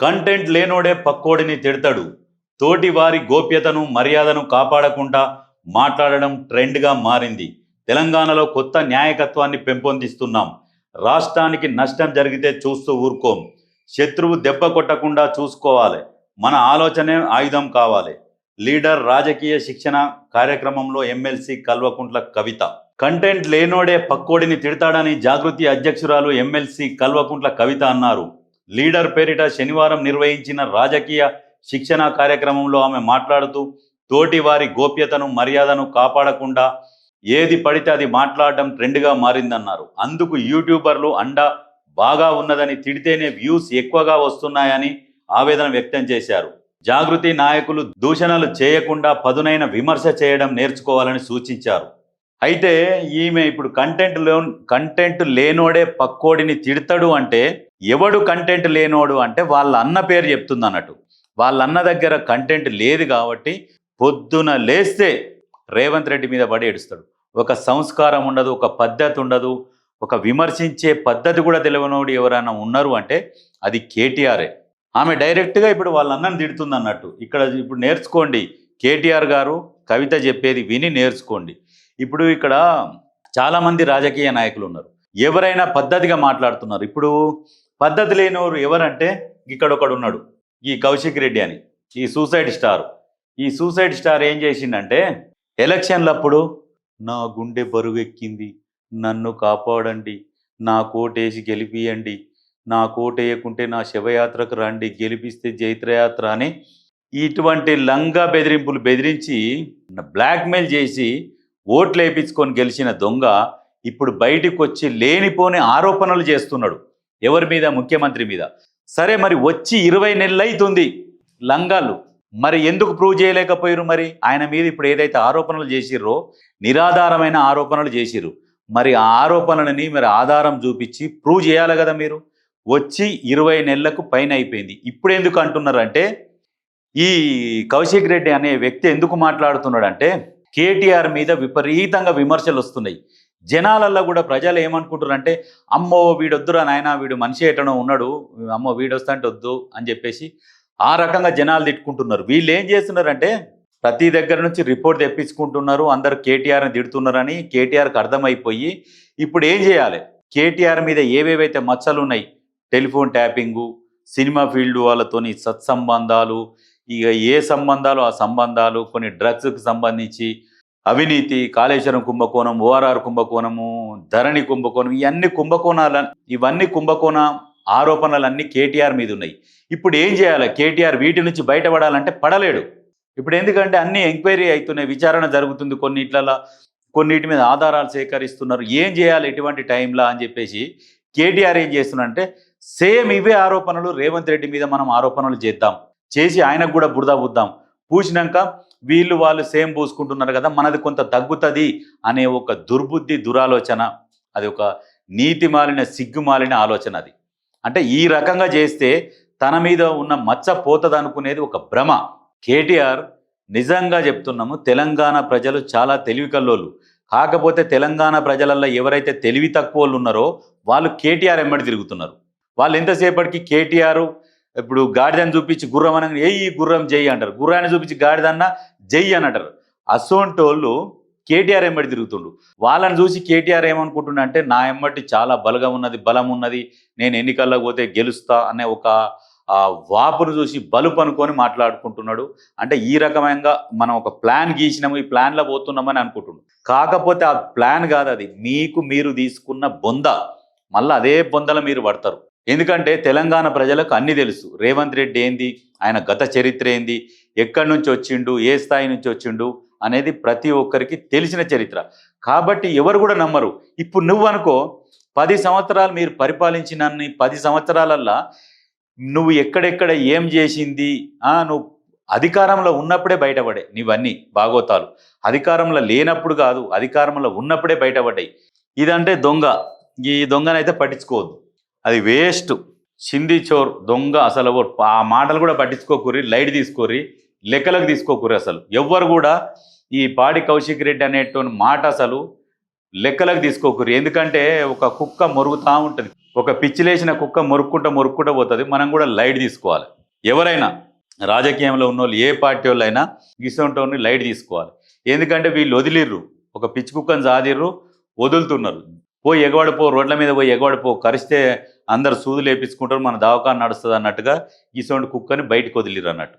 Content లేనోడే పక్కోడిని తిడతాడు. తోటి వారి గోప్యతను మర్యాదను కాపాడకుండా మాట్లాడడం ట్రెండ్గా మారింది. తెలంగాణలో కొత్త న్యాయకత్వాన్ని పెంపొందిస్తున్నాం. రాష్ట్రానికి నష్టం జరిగితే చూస్తూ ఊరుకోం. శత్రువు దెబ్బ కొట్టకుండా చూసుకోవాలి. మన ఆలోచనే ఆయుధం కావాలి. లీడర్ రాజకీయ శిక్షణ కార్యక్రమంలో ఎమ్మెల్సీ కల్వకుంట్ల కవిత. కంటెంట్ లేనోడే పక్కోడిని తిడతాడని జాగృతి అధ్యక్షురాలు ఎమ్మెల్సీ కల్వకుంట్ల కవిత అన్నారు. లీడర్ పేరిట శనివారం నిర్వహించిన రాజకీయ శిక్షణ కార్యక్రమంలో ఆమె మాట్లాడుతూ తోటి వారి గోప్యతను మర్యాదను కాపాడకుండా ఏది పడితే అది మాట్లాడడం ట్రెండ్గా మారిందన్నారు. అందుకు యూట్యూబర్లు అండా బాగా ఉన్నదని, తిడితేనే వ్యూస్ ఎక్కువగా వస్తున్నాయని ఆవేదన వ్యక్తం చేశారు. జాగృతి నాయకులు దూషణలు చేయకుండా పదునైన విమర్శ చేయడం నేర్చుకోవాలని సూచించారు. అయితే ఈమె ఇప్పుడు కంటెంట్ లేనోడే పక్కోడిని తిడతాడు అంటే ఎవడు కంటెంట్ లేనోడు అంటే వాళ్ళ అన్న పేరు చెప్తుంది అన్నట్టు. వాళ్ళ అన్న దగ్గర కంటెంట్ లేదు కాబట్టి పొద్దున లేస్తే రేవంత్ రెడ్డి మీద పడి ఏడుస్తాడు. ఒక సంస్కారం ఉండదు, ఒక పద్ధతి ఉండదు, ఒక విమర్శించే పద్ధతి కూడా తెలియనోడు ఎవరైనా ఉన్నారు అంటే అది కేటీఆరే. ఆమె డైరెక్ట్గా ఇప్పుడు వాళ్ళ అన్నను తిడుతుంది అన్నట్టు. ఇప్పుడు నేర్చుకోండి, కేటీఆర్ గారు కవిత చెప్పేది విని నేర్చుకోండి. ఇప్పుడు ఇక్కడ చాలామంది రాజకీయ నాయకులు ఉన్నారు, ఎవరైనా పద్ధతిగా మాట్లాడుతున్నారు. ఇప్పుడు పద్ధతి లేనివారు ఎవరంటే ఇక్కడ ఒకడు ఉన్నాడు, ఈ కౌశిక్ రెడ్డి అని, ఈ సూసైడ్ స్టార్ ఏం చేసిండంటే ఎలక్షన్లప్పుడు నా గుండె బరువెక్కింది, నన్ను కాపాడండి, నా కోటేసి గెలిపియండి, నా కోటేయకుంటే నా శవయాత్రకు రండి, గెలిపిస్తే జైత్రయాత్ర అని ఇటువంటి లంగా బెదిరింపులు బెదిరించి బ్లాక్మెయిల్ చేసి ఓట్లు వేయించుకొని గెలిచిన దొంగ ఇప్పుడు బయటికి వచ్చి లేనిపోని ఆరోపణలు చేస్తున్నాడు. ఎవరి మీద? ముఖ్యమంత్రి మీద. సరే, మరి వచ్చి 20 నెలలు అవుతుంది లంగాలు, మరి ఎందుకు ప్రూవ్ చేయలేకపోయారు? మరి ఆయన మీద ఇప్పుడు ఏదైతే ఆరోపణలు చేసిర్రో నిరాధారమైన ఆరోపణలు చేసిర్రు, మరి ఆ ఆరోపణలని మరి ఆధారం చూపించి ప్రూవ్ చేయాలి కదా. మీరు వచ్చి 20 నెలలకు పైన అయిపోయింది. ఇప్పుడు ఎందుకు అంటున్నారంటే ఈ కౌశిక్ రెడ్డి అనే వ్యక్తి ఎందుకు మాట్లాడుతున్నాడంటే కేటీఆర్ మీద విపరీతంగా విమర్శలు వస్తున్నాయి. జనాలల్లో కూడా ప్రజలు ఏమనుకుంటున్నారంటే అమ్మో వీడొద్దురా నాయన, వీడు మనిషి ఎటనో ఉన్నాడు, అమ్మో వీడొస్తంటే వద్దు అని చెప్పేసి ఆ రకంగా జనాలు తిట్టుకుంటున్నారు. వీళ్ళు ఏం చేస్తున్నారంటే ప్రతి దగ్గర నుంచి రిపోర్ట్ తెప్పించుకుంటున్నారు, అందరు కేటీఆర్ని తిడుతున్నారని కేటీఆర్కి అర్థమైపోయి ఇప్పుడు ఏం చేయాలి, కేటీఆర్ మీద ఏవేవైతే మచ్చలు ఉన్నాయి, టెలిఫోన్ ట్యాపింగు, సినిమా ఫీల్డ్ వాళ్ళతోని సత్సంబంధాలు, ఇక ఏ సంబంధాలు ఆ సంబంధాలు, కొన్ని డ్రగ్స్కి సంబంధించి అవినీతి, కాళేశ్వరం కుంభకోణం, ఓఆర్ఆర్ కుంభకోణము, ధరణి కుంభకోణం, ఇవన్నీ కుంభకోణ ఆరోపణలన్నీ కేటీఆర్ మీద ఉన్నాయి. ఇప్పుడు ఏం చేయాలి? కేటీఆర్ వీటి నుంచి బయటపడాలంటే పడలేడు. ఇప్పుడు ఎందుకంటే అన్ని ఎంక్వైరీ అవుతున్నాయి, విచారణ జరుగుతుంది, కొన్నిటి మీద ఆధారాలు సేకరిస్తున్నారు. ఏం చేయాలి ఎటువంటి టైంలో అని చెప్పేసి కేటీఆర్ ఏం చేస్తున్నారంటే సేమ్ ఇవే ఆరోపణలు రేవంత్ రెడ్డి మీద మనం ఆరోపణలు చేసి ఆయనకు కూడా బురద పూద్దాం, పూసినాక వాళ్ళు సేమ్ పూసుకుంటున్నారు కదా, మనది కొంత తగ్గుతుంది అనే ఒక దుర్బుద్ధి, దురాలోచన, అది ఒక నీతి మాలిన సిగ్గు మాలిన ఆలోచన. అది అంటే ఈ రకంగా చేస్తే తన మీద ఉన్న మచ్చ పోతుంది అనుకునేది ఒక భ్రమ. కేటీఆర్ నిజంగా చెప్తున్నాము, తెలంగాణ ప్రజలు చాలా తెలివి కల్లోళ్ళు. కాకపోతే తెలంగాణ ప్రజలల్లో ఎవరైతే తెలివి తక్కువ వాళ్ళు ఉన్నారో వాళ్ళు కేటీఆర్ ఎమ్మడి తిరుగుతున్నారు. వాళ్ళు ఎంతసేపటికి కేటీఆర్ ఇప్పుడు గాడిదని చూపించి గుర్రం అనగా ఈ గుర్రం జై అంటారు, గుర్రాన్ని చూపించి గాడిదన్న జై అని అంటారు. అసోంటోళ్ళు కేటీఆర్ ఎమ్మడి తిరుగుతుండు. వాళ్ళని చూసి కేటీఆర్ ఏమనుకుంటున్నా అంటే నా ఎమ్మటి చాలా బలం ఉన్నది, నేను ఎన్నికల్లో పోతే గెలుస్తా అనే ఒక వాపును చూసి బలుపు అనుకొని మాట్లాడుకుంటున్నాడు. అంటే ఈ రకమైన మనం ఒక ప్లాన్ గీసినాము, ఈ ప్లాన్లో పోతున్నామని అనుకుంటున్నాడు. కాకపోతే ఆ ప్లాన్ కాదు, అది మీరు తీసుకున్న బొంద. మళ్ళీ అదే బొందల మీరు పడతారు. ఎందుకంటే తెలంగాణ ప్రజలకు అన్నీ తెలుసు. రేవంత్ రెడ్డి ఏంది, ఆయన గత చరిత్ర ఏంది, ఎక్కడి నుంచి వచ్చిండు, ఏ స్థాయి నుంచి వచ్చిండు అనేది ప్రతి ఒక్కరికి తెలిసిన చరిత్ర. కాబట్టి ఎవరు కూడా నమ్మరు. ఇప్పుడు నువ్వు అనుకో, 10 సంవత్సరాలు మీరు పరిపాలించిన 10 సంవత్సరాలల్లా నువ్వు ఎక్కడెక్కడ ఏం చేసింది, నువ్వు అధికారంలో ఉన్నప్పుడే బయటపడే నీవన్నీ బాగోతాలు. అధికారంలో లేనప్పుడు కాదు, అధికారంలో ఉన్నప్పుడే బయటపడ్డాయి. ఇదంటే దొంగ, ఈ దొంగనైతే పట్టించుకోవద్దు, అది వేస్ట్, సింధీ చోర్ దొంగ. అసలు ఆ మాటలు కూడా పట్టించుకోకూరి, లైట్ తీసుకోరి, లెక్కలకు తీసుకోకూరి. అసలు ఎవ్వరు కూడా ఈ పాడి కౌశిక్ రెడ్డి అనేటువంటి మాట అసలు లెక్కలకు తీసుకోకూరి. ఎందుకంటే ఒక కుక్క మొరుగుతూ ఉంటుంది, ఒక పిచ్చి లేచిన కుక్క మొరుక్కుంటా పోతుంది. మనం కూడా లైట్ తీసుకోవాలి. ఎవరైనా రాజకీయంలో ఉన్న వాళ్ళు, ఏ పార్టీ వాళ్ళు అయినా గిసొంటోని లైట్ తీసుకోవాలి. ఎందుకంటే వీళ్ళు వదిలిర్రు, ఒక పిచ్చి కుక్కను సాదిర్రు, వదులుతున్నారు. పోయి ఎగబడిపో, రోడ్ల మీద పోయి ఎగబడిపో, కరిస్తే అందరు సూదులు వేపించుకుంటారు, మన దవాఖాన నడుస్తుంది అన్నట్టుగా గిసొంటి కుక్కని బయటకు వదిలిర్రు అన్నట్టు.